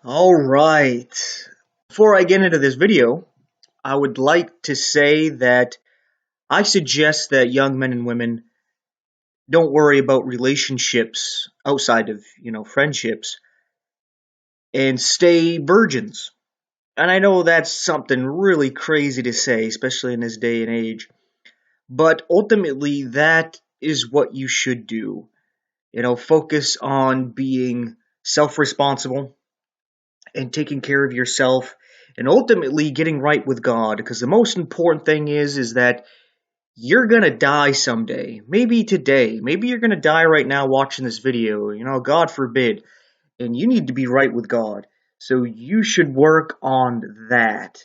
All right. Before I get into this video, I would like to say that I suggest that young men and women don't worry about relationships outside of, friendships and stay virgins. And I know that's something really crazy to say, especially in this day and age, but ultimately that is what you should do. Focus on being self-responsible and taking care of yourself and ultimately getting right with God, because the most important thing is that you're going to die someday. Maybe today. Maybe you're going to die right now watching this video, God forbid. And you need to be right with God. So you should work on that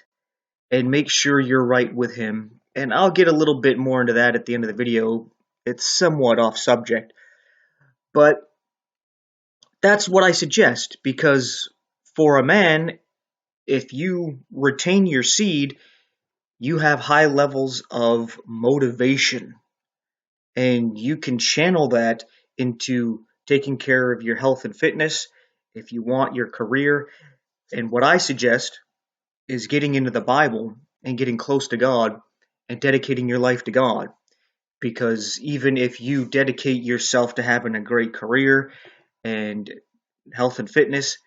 and make sure you're right with him. And I'll get a little bit more into that at the end of the video. It's somewhat off subject, but that's what I suggest, because for a man, if you retain your seed, you have high levels of motivation and you can channel that into taking care of your health and fitness if you want your career. And what I suggest is getting into the Bible and getting close to God and dedicating your life to God. Because even if you dedicate yourself to having a great career and health and fitness,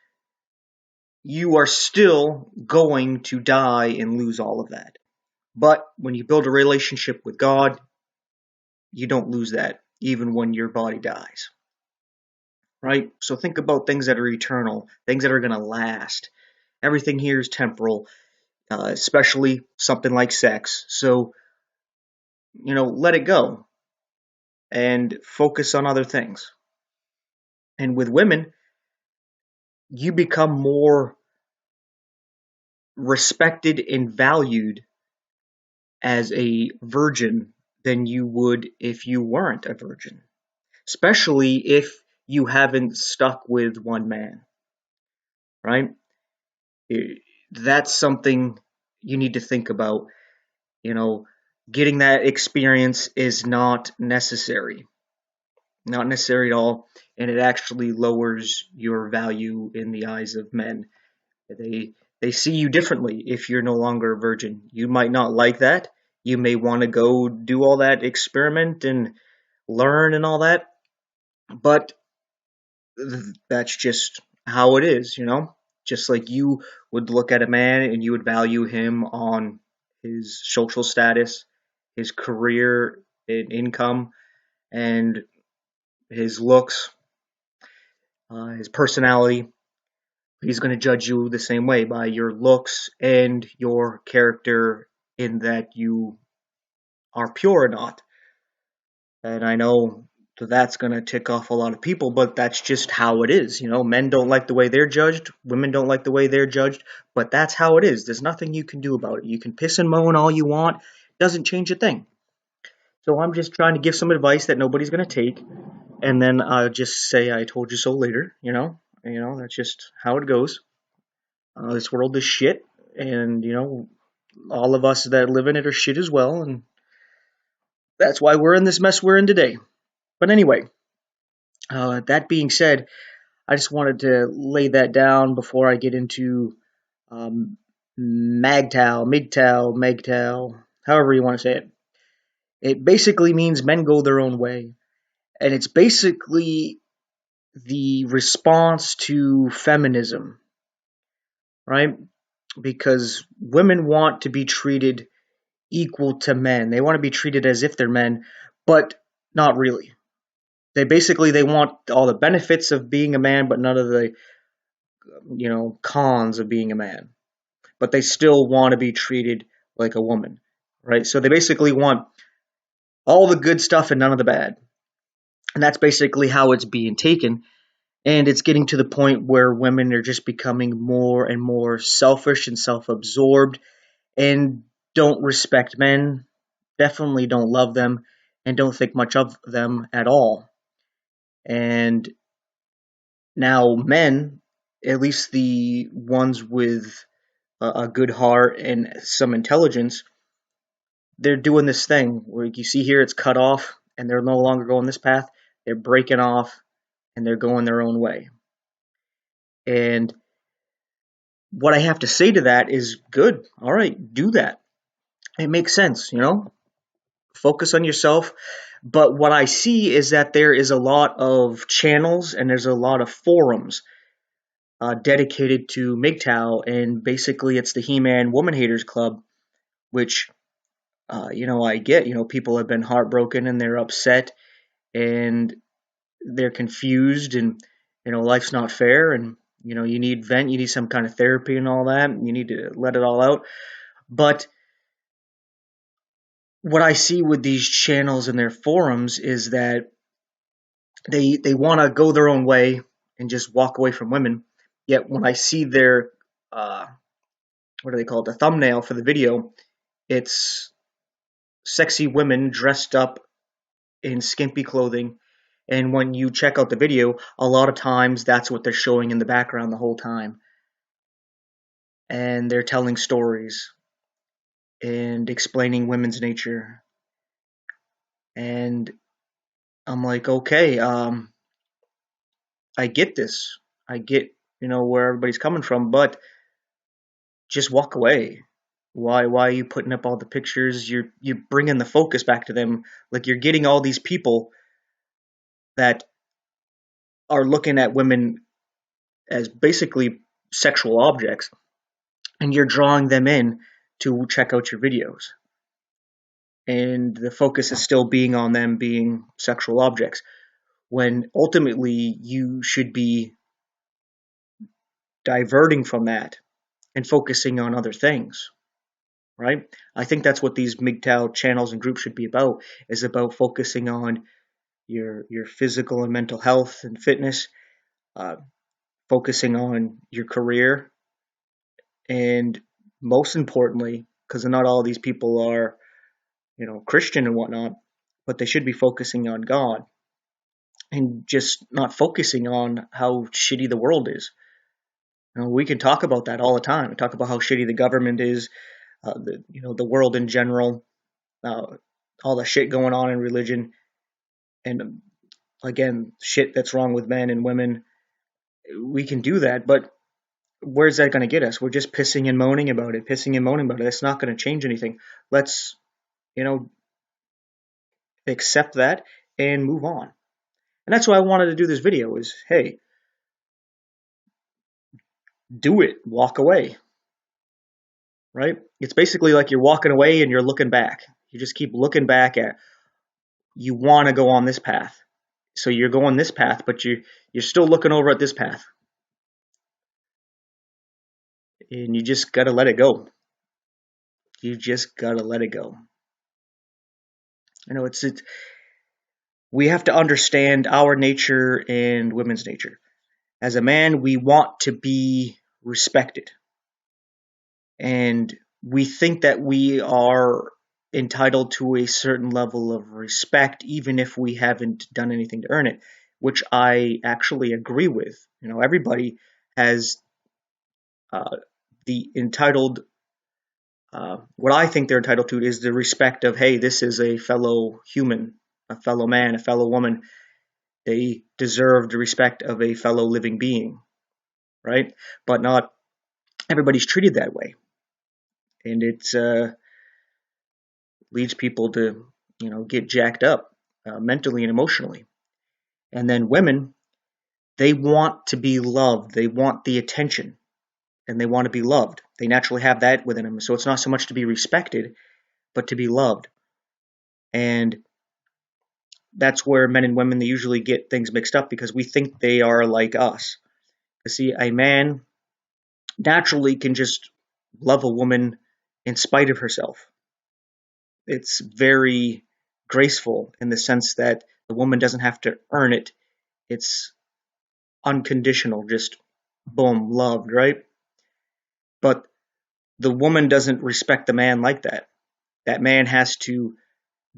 you are still going to die and lose all of that. But when you build a relationship with God, you don't lose that, even when your body dies. Right? So think about things that are eternal, things that are going to last. Everything here is temporal, especially something like sex. So, let it go and focus on other things. And with women, you become more respected and valued as a virgin than you would if you weren't a virgin, especially if you haven't stuck with one man, right? That's something you need to think about. You know, Getting that experience is not necessary at all, and it actually lowers your value in the eyes of men. They they see you differently if you're no longer a virgin. You might not like that. You may want to go do all that experiment and learn and all that, but that's just how it is. Just like you would look at a man and you would value him on his social status, his career and income, and his looks, his personality. He's going to judge you the same way by your looks and your character, in that you are pure or not. And I know that's going to tick off a lot of people, but that's just how it is. Men don't like the way they're judged, women don't like the way they're judged, but that's how it is. There's nothing you can do about it. You can piss and moan all you want, doesn't change a thing. So I'm just trying to give some advice that nobody's going to take, and then I'll just say I told you so later. That's just how it goes. This world is shit, and all of us that live in it are shit as well, and that's why we're in this mess we're in today. But anyway, that being said, I just wanted to lay that down before I get into MGTOW, however you want to say it. It basically means men go their own way, and it's basically the response to feminism, right? Because women want to be treated equal to men. They want to be treated as if they're men, but not really. They want all the benefits of being a man, but none of the cons of being a man. But they still want to be treated like a woman, right? So they basically want all the good stuff and none of the bad. And that's basically how it's being taken. And it's getting to the point where women are just becoming more and more selfish and self-absorbed and don't respect men, definitely don't love them, and don't think much of them at all. And now men, at least the ones with a good heart and some intelligence, they're doing this thing where you see here it's cut off and they're no longer going this path. They're breaking off and they're going their own way. And what I have to say to that is good. All right, do that. It makes sense, focus on yourself. But what I see is that there is a lot of channels and there's a lot of forums dedicated to MGTOW, and basically it's the He-Man Woman Haters Club, which, I get, people have been heartbroken and they're upset and they're confused and, life's not fair and, you need vent, you need some kind of therapy and all that. You need to let it all out. But what I see with these channels and their forums is that they want to go their own way and just walk away from women. Yet when I see their what do they call it, the thumbnail for the video, it's sexy women dressed up in skimpy clothing. And when you check out the video, a lot of times that's what they're showing in the background the whole time. And they're telling stories and explaining women's nature. And I'm like, okay, I get this. I get, where everybody's coming from, but just walk away. Why are you putting up all the pictures? You're bringing the focus back to them. Like, you're getting all these people that are looking at women as basically sexual objects, and you're drawing them in to check out your videos. And the focus is still being on them being sexual objects, when ultimately you should be diverting from that and focusing on other things, right? I think that's what these MGTOW channels and groups should be about, is about focusing on your physical and mental health and fitness, focusing on your career, and most importantly, because not all of these people are, Christian and whatnot, but they should be focusing on God and just not focusing on how shitty the world is. We can talk about that all the time. We talk about how shitty the government is, the world in general, all the shit going on in religion, and again, shit that's wrong with men and women. We can do that, but where's that going to get us? We're just pissing and moaning about it. It's not going to change anything. Let's, accept that and move on. And that's why I wanted to do this video is, hey, do it. Walk away. Right? It's basically like you're walking away and you're looking back. You just keep looking back at, you want to go on this path. So you're going this path, but you're still looking over at this path. And you just got to let it go. You just got to let it go. It's we have to understand our nature and women's nature. As a man, we want to be respected. And we think that we are entitled to a certain level of respect, even if we haven't done anything to earn it, which I actually agree with. Everybody has the entitled, what I think they're entitled to is the respect of, hey, this is a fellow human, a fellow man, a fellow woman. They deserve the respect of a fellow living being, right? But not everybody's treated that way. And it leads people to, get jacked up mentally and emotionally. And then women, they want to be loved. They want the attention, and they want to be loved. They naturally have that within them. So it's not so much to be respected, but to be loved. And that's where men and women, they usually get things mixed up because we think they are like us. You see, a man naturally can just love a woman in spite of herself. It's very graceful in the sense that the woman doesn't have to earn it. It's unconditional, just boom, loved, right? But the woman doesn't respect the man like that. That man has to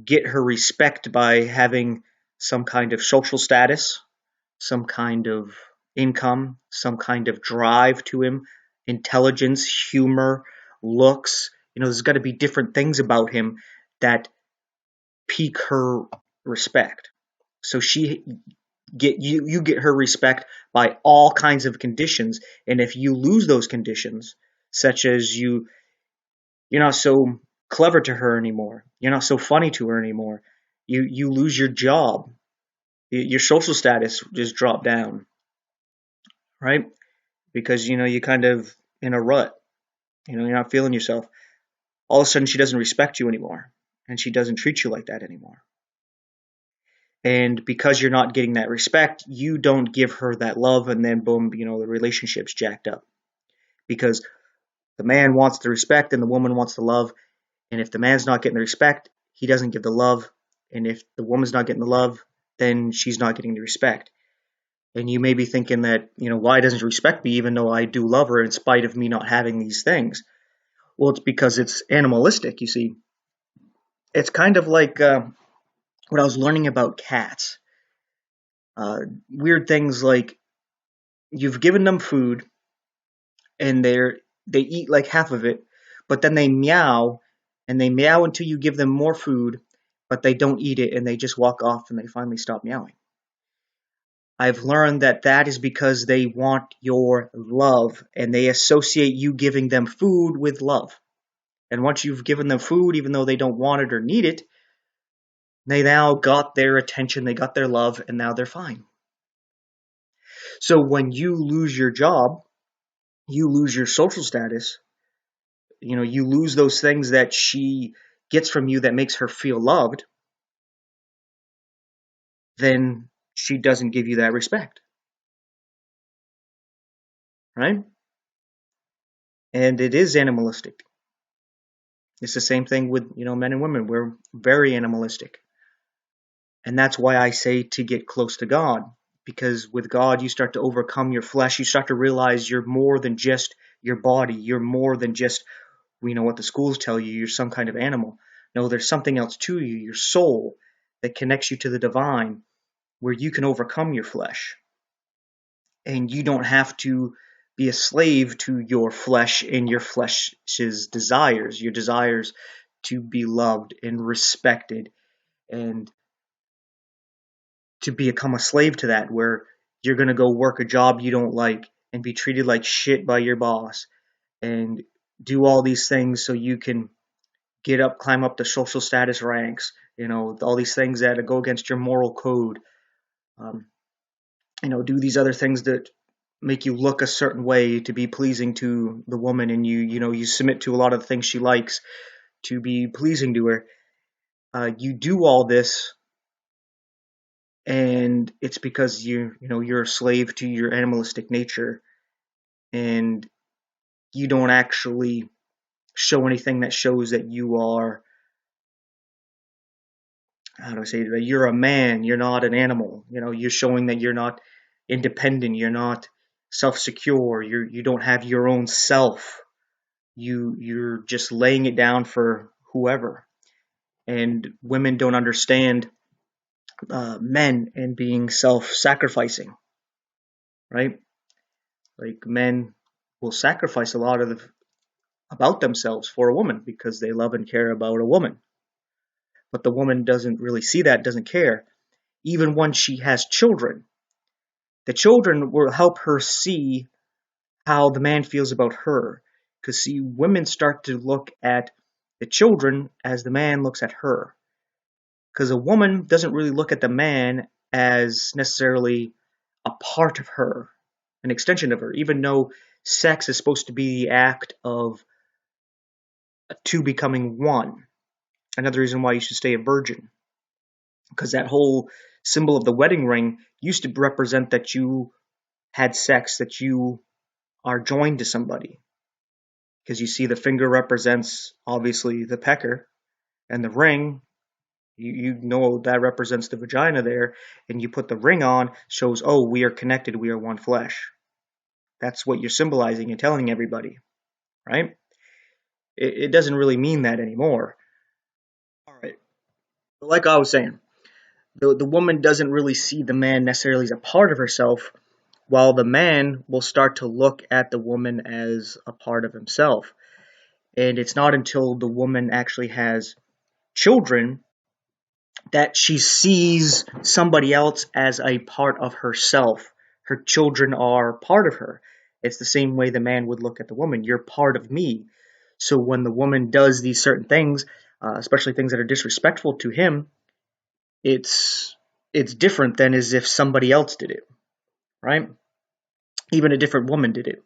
get her respect by having some kind of social status, some kind of income, some kind of drive to him, intelligence, humor, looks. There's got to be different things about him that pique her respect. So you get her respect by all kinds of conditions. And if you lose those conditions, such as you're not so clever to her anymore, you're not so funny to her anymore, you lose your job, your social status just drop down, right? Because you kind of in a rut, you're not feeling yourself. All of a sudden she doesn't respect you anymore, and she doesn't treat you like that anymore. And because you're not getting that respect, you don't give her that love, and then boom, the relationship's jacked up. Because the man wants the respect and the woman wants the love, and if the man's not getting the respect, he doesn't give the love, and if the woman's not getting the love, then she's not getting the respect. And you may be thinking that, why doesn't she respect me even though I do love her in spite of me not having these things? Well, it's because it's animalistic, you see. It's kind of like what I was learning about cats. Weird things like you've given them food and they eat like half of it, but then they meow and they meow until you give them more food, but they don't eat it and they just walk off and they finally stop meowing. I've learned that that is because they want your love and they associate you giving them food with love. And once you've given them food, even though they don't want it or need it, they now got their attention, they got their love, and now they're fine. So when you lose your job, you lose your social status, you lose those things that she gets from you that makes her feel loved, then she doesn't give you that respect. Right? And it is animalistic. It's the same thing with, men and women. We're very animalistic. And that's why I say to get close to God. Because with God, you start to overcome your flesh. You start to realize you're more than just your body. You're more than just, what the schools tell you. You're some kind of animal. No, there's something else to you, your soul, that connects you to the divine, where you can overcome your flesh. And you don't have to be a slave to your flesh and your flesh's desires, your desires to be loved and respected, and to become a slave to that, where you're going to go work a job you don't like and be treated like shit by your boss and do all these things so you can climb up the social status ranks, all these things that go against your moral code, do these other things that make you look a certain way to be pleasing to the woman, and you submit to a lot of the things she likes to be pleasing to her. You do all this, and it's because you're a slave to your animalistic nature, and you don't actually show anything that shows that you are, how do I say it, that you're a man, you're not an animal. You're showing that you're not independent, you're not self-secure, you don't have your own self. You're just laying it down for whoever. And women don't understand men and being self-sacrificing, right? Like, men will sacrifice a lot about themselves for a woman because they love and care about a woman. But the woman doesn't really see that, doesn't care. Even when she has children, the children will help her see how the man feels about her. Because, see, women start to look at the children as the man looks at her. Because a woman doesn't really look at the man as necessarily a part of her, an extension of her, even though sex is supposed to be the act of two becoming one. Another reason why you should stay a virgin. Because that whole symbol of the wedding ring used to represent that you had sex, that you are joined to somebody. Because you see, the finger represents, obviously, the pecker, and the ring, you know that represents the vagina there, and you put the ring on, shows, oh, we are connected, we are one flesh. That's what you're symbolizing and telling everybody, right? It doesn't really mean that anymore. All right. Like I was saying, the woman doesn't really see the man necessarily as a part of herself, while the man will start to look at the woman as a part of himself. And it's not until the woman actually has children that she sees somebody else as a part of herself. Her children are part of her. It's the same way the man would look at the woman. You're part of me. So when the woman does these certain things, especially things that are disrespectful to him, it's different than as if somebody else did it, right? Even a different woman did it.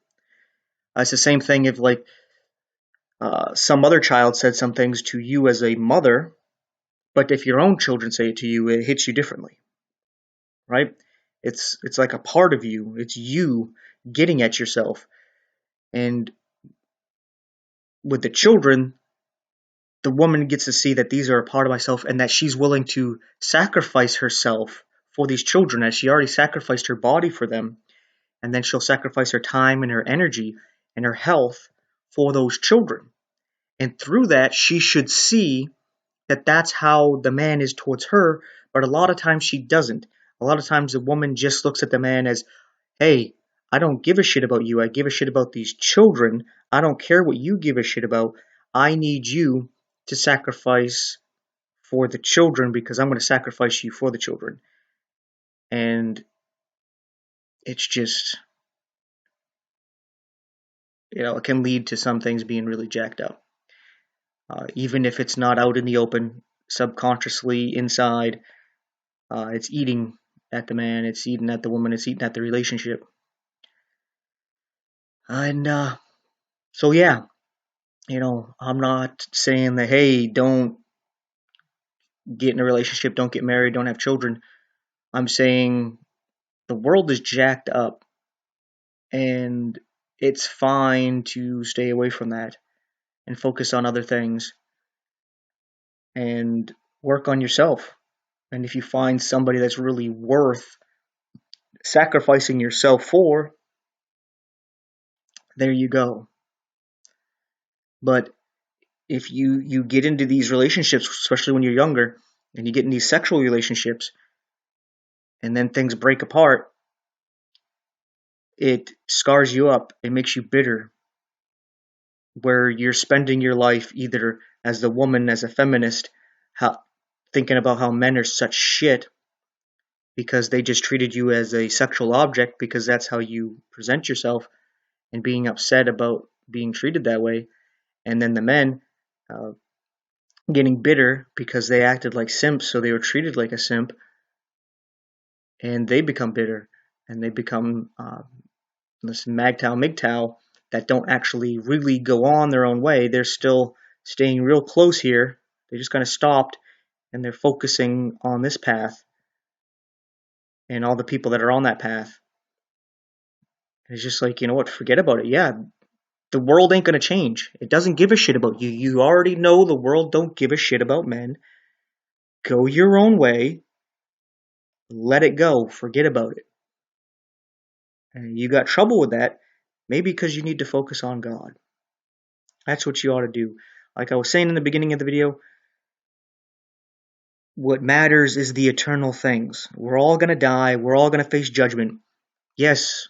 It's the same thing if like some other child said some things to you as a mother, but if your own children say it to you, it hits you differently, right? It's like a part of you. It's you getting at yourself. And with the children, the woman gets to see that these are a part of myself and that she's willing to sacrifice herself for these children, as she already sacrificed her body for them, and then she'll sacrifice her time and her energy and her health for those children. And through that, she should see that that's how the man is towards her, but a lot of times she doesn't. A lot of times the woman just looks at the man as, hey, I don't give a shit about you. I give a shit about these children. I don't care what you give a shit about. I need you to sacrifice for the children because I'm going to sacrifice you for the children. And it's just, it can lead to some things being really jacked up. Even if it's not out in the open, subconsciously inside, it's eating at the man, it's eating at the woman, it's eating at the relationship. And so, yeah, I'm not saying that, hey, don't get in a relationship, don't get married, don't have children. I'm saying the world is jacked up and it's fine to stay away from that and focus on other things and work on yourself. And if you find somebody that's really worth sacrificing yourself for, there you go. But if you get into these relationships, especially when you're younger, and you get in these sexual relationships, and then things break apart, it scars you up. It makes you bitter, where you're spending your life either as the woman, as a feminist, thinking about how men are such shit because they just treated you as a sexual object because that's how you present yourself, and being upset about being treated that way. And then the men uh, getting bitter because they acted like simps, so they were treated like a simp, and they become bitter, and they become this MGTOW, MGTOW that don't actually really go on their own way. They're still staying real close here. They just kind of stopped, and they're focusing on this path and all the people that are on that path. And it's just like, you know what, forget about it. Yeah, the world ain't going to change. It doesn't give a shit about you. You already know the world don't give a shit about men. Go your own way. Let it go. Forget about it. And you got trouble with that, maybe because you need to focus on God. That's what you ought to do. Like I was saying in the beginning of the video, what matters is the eternal things. We're all going to die. We're all going to face judgment. Yes,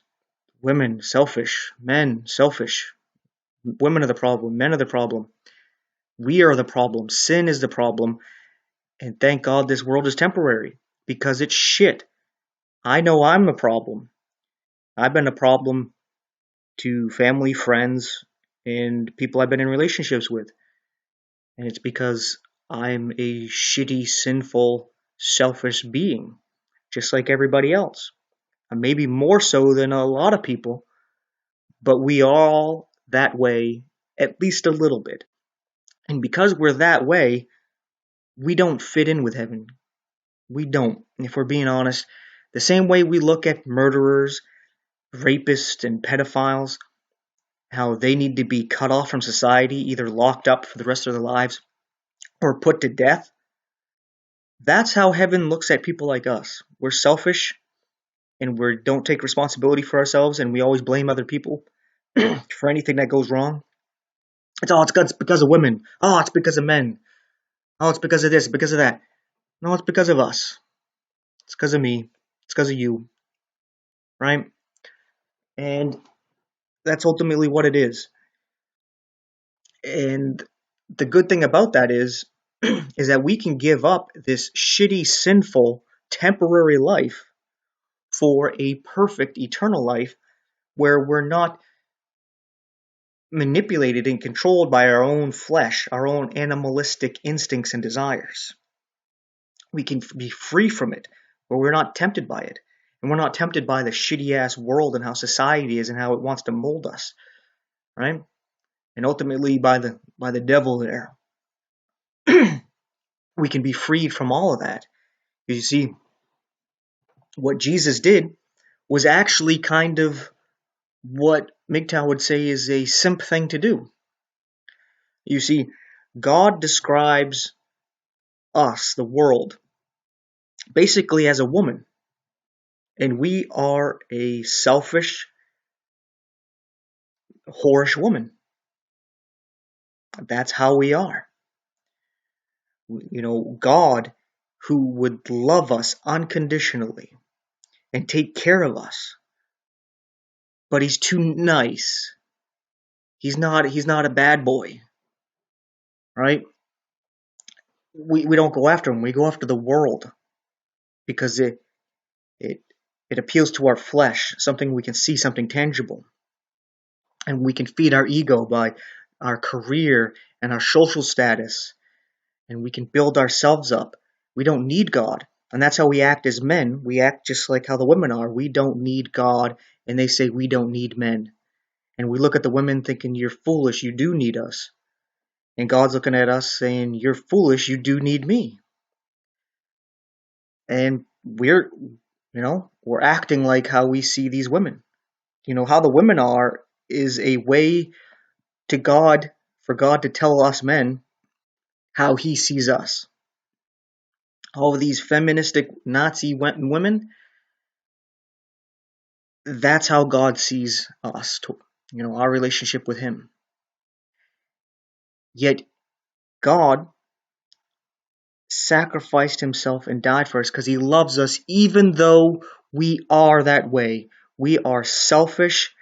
women, selfish. Men, selfish. Women are the problem. Men are the problem. We are the problem. Sin is the problem. And thank God this world is temporary because it's shit. I know I'm the problem. I've been a problem to family, friends, and people I've been in relationships with. And it's because I'm a shitty, sinful, selfish being, just like everybody else. And maybe more so than a lot of people, but we are all that way at least a little bit. And because we're that way, we don't fit in with heaven. We don't, if we're being honest. The same way we look at murderers, rapists, and pedophiles, how they need to be cut off from society, either locked up for the rest of their lives or put to death. That's how heaven looks at people like us. We're selfish and we don't take responsibility for ourselves, and we always blame other people for anything that goes wrong. It's because of women. Oh, it's because of men. Oh, it's because of this, because of that. No, it's because of us. It's because of me. It's because of you. Right? And that's ultimately what it is. And the good thing about that is is that we can give up this shitty, sinful, temporary life for a perfect eternal life where we're not manipulated and controlled by our own flesh, our own animalistic instincts and desires. We can be free from it, where we're not tempted by it. And we're not tempted by the shitty ass world and how society is and how it wants to mold us, right? And ultimately by the devil there. We can be freed from all of that. You see, what Jesus did was actually kind of what MGTOW would say is a simp thing to do. You see, God describes us, the world, basically as a woman. And we are a selfish, whorish woman. That's how we are. You know, God, who would love us unconditionally and take care of us, but he's too nice. He's not a bad boy, right? We don't go after him. We go after the world because it appeals to our flesh, something we can see, something tangible. And we can feed our ego by our career and our social status, and we can build ourselves up. We don't need God. And that's how we act as men. We act just like how the women are. We don't need God, and they say we don't need men. And we look at the women thinking, you're foolish, you do need us. And God's looking at us saying, you're foolish, you do need me. And we're acting like how we see these women. You know, how the women are is a way to God, for God to tell us men how he sees us. All of these feministic Nazi women, that's how God sees us, our relationship with him. Yet God sacrificed himself and died for us because he loves us even though we are that way. We are selfish,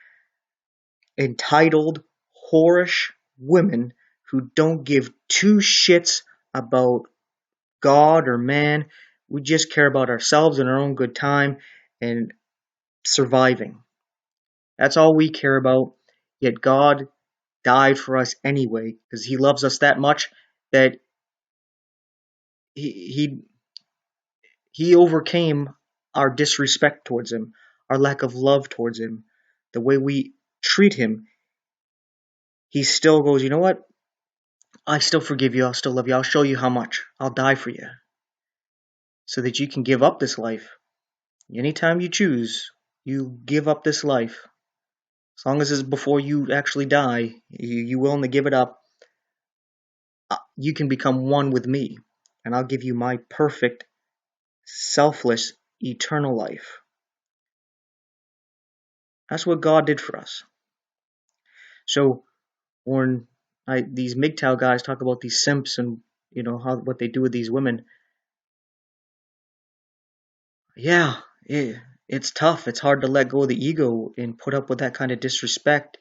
entitled, whorish women who don't give two shits about God or man. We just care about ourselves and our own good time and surviving. That's all we care about. Yet God died for us anyway because he loves us that much that he overcame our disrespect towards him, our lack of love towards him, the way we treat him. He still goes, you know what? I still forgive you. I'll still love you. I'll show you how much. I'll die for you so that you can give up this life. Anytime you choose, you give up this life. As long as it's before you actually die, you're willing to give it up, you can become one with me. And I'll give you my perfect, selfless, eternal life. That's what God did for us. So when these MGTOW guys talk about these simps and what they do with these women, yeah, it's tough. It's hard to let go of the ego and put up with that kind of disrespect.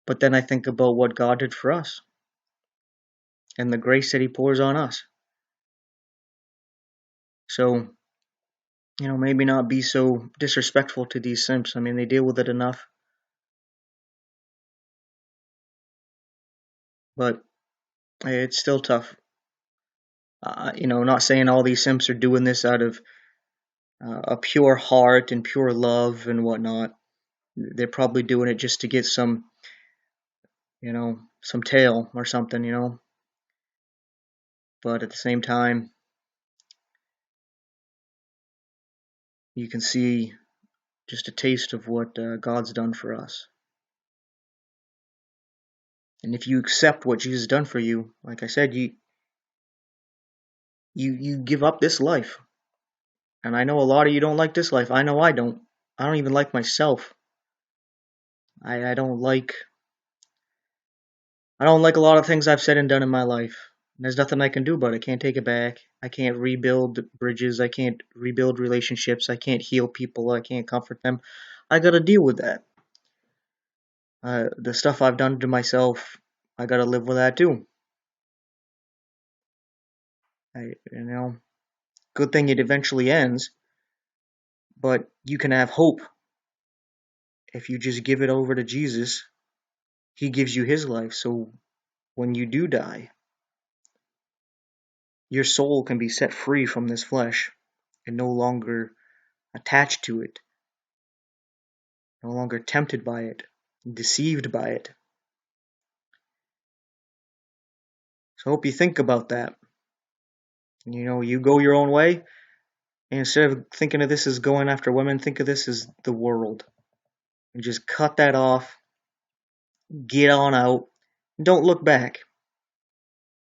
But then I think about what God did for us and the grace that he pours on us. So, maybe not be so disrespectful to these simps. I mean, they deal with it enough. But it's still tough. Not saying all these simps are doing this out of a pure heart and pure love and whatnot. They're probably doing it just to get some tail or something. But at the same time, you can see just a taste of what God's done for us. And if you accept what Jesus has done for you, like I said, you give up this life. And I know a lot of you don't like this life. I know I don't. I don't even like myself. I don't like a lot of things I've said and done in my life. There's nothing I can do about it. I can't take it back. I can't rebuild bridges. I can't rebuild relationships. I can't heal people. I can't comfort them. I gotta deal with that. The stuff I've done to myself, I gotta live with that too. Good thing it eventually ends, but you can have hope if you just give it over to Jesus. He gives you his life, so when you do die, your soul can be set free from this flesh and no longer attached to it, no longer tempted by it, deceived by it. So I hope you think about that. You go your own way, and instead of thinking of this as going after women, think of this as the world. And just cut that off, get on out, and don't look back.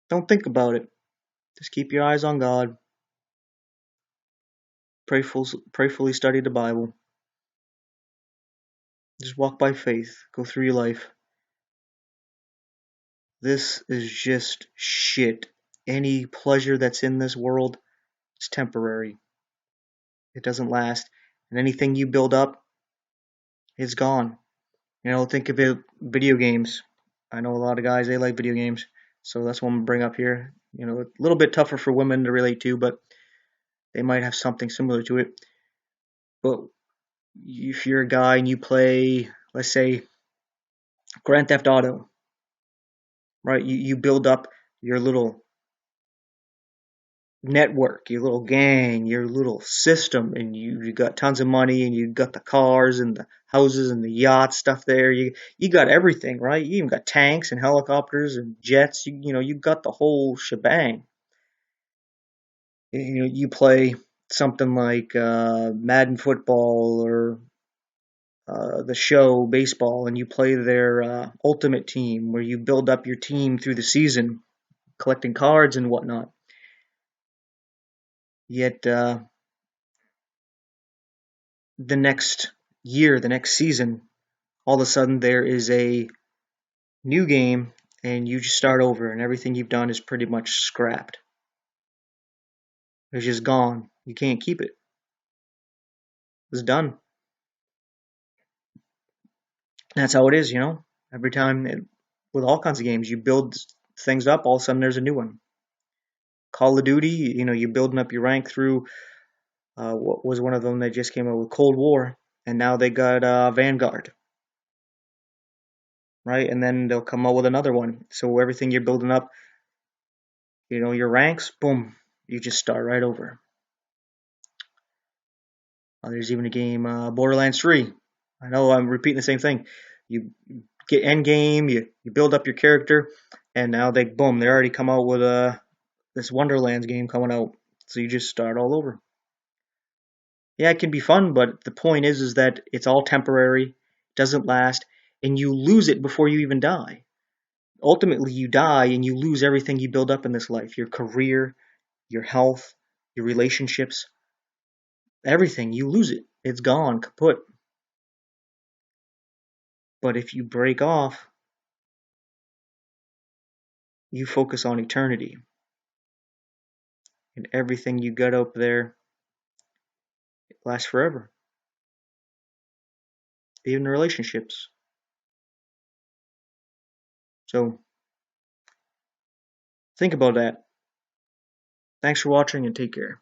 Don't think about it. Just keep your eyes on God. Prayfully study the Bible. Just walk by faith. Go through your life. This is just shit. Any pleasure that's in this world is temporary. It doesn't last. And anything you build up is gone. Think of it, video games. I know a lot of guys, they like video games. So that's what I'm going to bring up here. A little bit tougher for women to relate to, but they might have something similar to it. But if you're a guy and you play, let's say, Grand Theft Auto, right? You build up your little network, your little gang, your little system, and you got tons of money, and you got the cars and the houses and the yacht stuff there. You got everything, right? You even got tanks and helicopters and jets. You got the whole shebang. You play something like Madden football or the show baseball, and you play their ultimate team, where you build up your team through the season, collecting cards and whatnot. Yet the next year, the next season, all of a sudden there is a new game, and you just start over, and everything you've done is pretty much scrapped. It's just gone. You can't keep it. It's done. That's how it is, Every time, with all kinds of games, you build things up, all of a sudden there's a new one. Call of Duty, you're building up your rank through what was one of them that just came out with Cold War, and now they got Vanguard, right? And then they'll come out with another one. So everything you're building up, your ranks, boom, you just start right over. There's even a game, Borderlands 3. I know I'm repeating the same thing. You get end game, you build up your character, and now they already come out with this Wonderlands game coming out. So you just start all over. Yeah, it can be fun, but the point is that it's all temporary, doesn't last, and you lose it before you even die. Ultimately, you die and you lose everything you build up in this life, your career, your health, your relationships, everything. You lose it. It's gone, kaput. But if you break off, you focus on eternity. And everything you got up there, it lasts forever. Even relationships. So, think about that. Thanks for watching and take care.